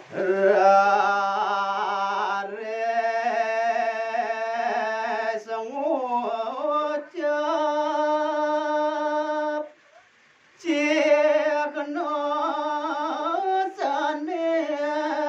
rare ngucap cikno sane nenten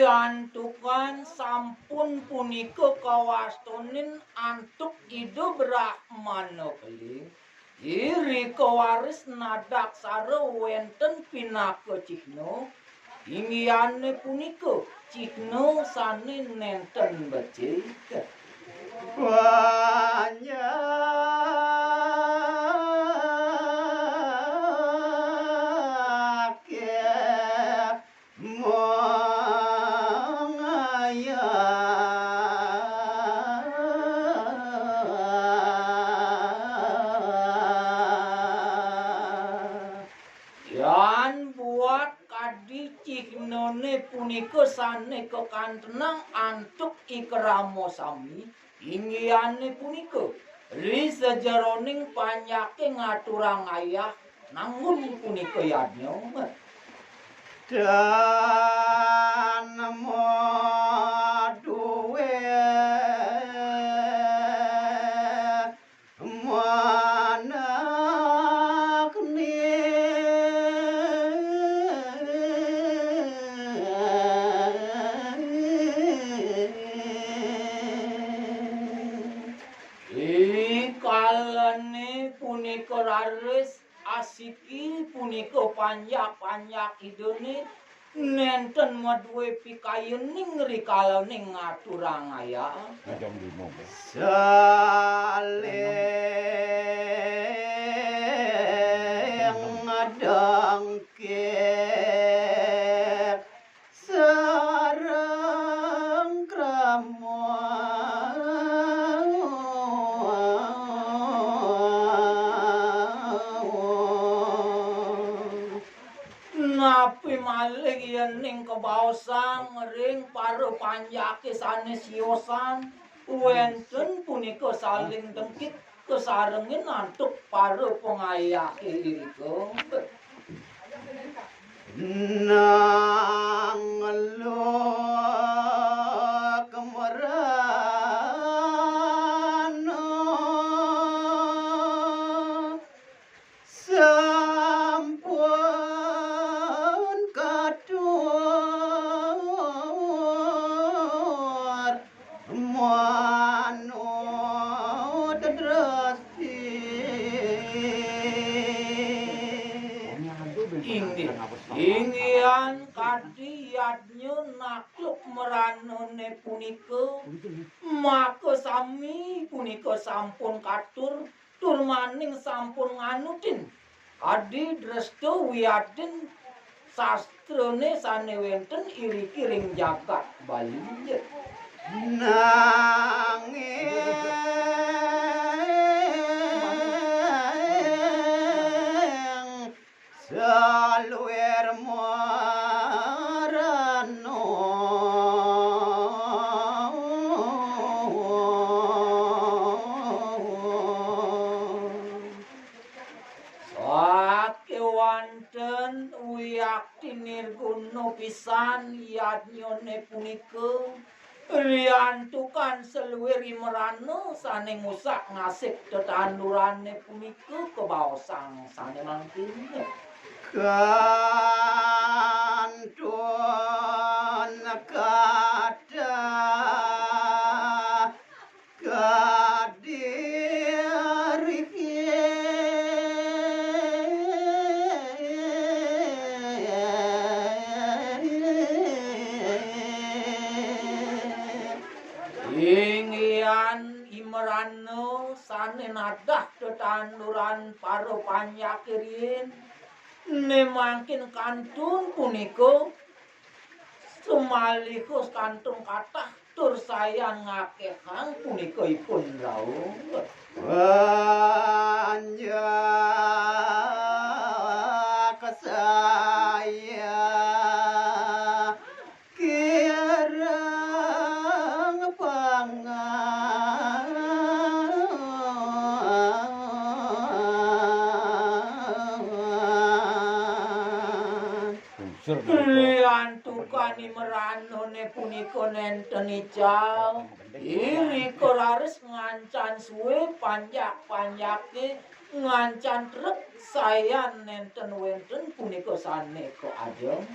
Antukan sampun punika kawastonin antuk ido brahmana keling. Iri kawaris nadak sare wenten pinaka cihno. Ingiane punika cihno sane nenten becik. Yan buat kadi cihnone punika sane kekantenang antuk ikramo sami ingiane punika ri sejeroning panyake ngaturang ayah nangun punika yadnya dan duwe punika raris asiki punika panjak idone nenten maduwe pikayening rikalaning ngaturang ayah saling ngadangke sareng kramo napi malih yening kebaosang ring para panjake sanes siosan wenten punika saling dengkit kesarengin antuk para pengayake iriko nang lo kemerano sampun kadur manut dresti inggian kadiyadnya nakluk meranone punika maka sami punika sampun katur tur maning sampun nganutin adi dresto wiyaden sastrone sane wenten iri-iring jagat Bali nanging saluer marano sake wanten wiyakti nirguna pisan yadnyone punika riantukan seluweri merana sane ngusak ngasih tetandurane punika kebaosang sane mangkin kantun kata Ingian imerano sane nadah tetanduran paro panyakirin nemangkin kantun punika sumalikus kantung kathah tur sayang ngakehang punika ipun rawuh panjang saya kira Lian tukani meranone punika nenten ical. Iri koraris ngancan suwe panjak-panjake ngancan trek sayan nenten wenten punika saneka ajeng.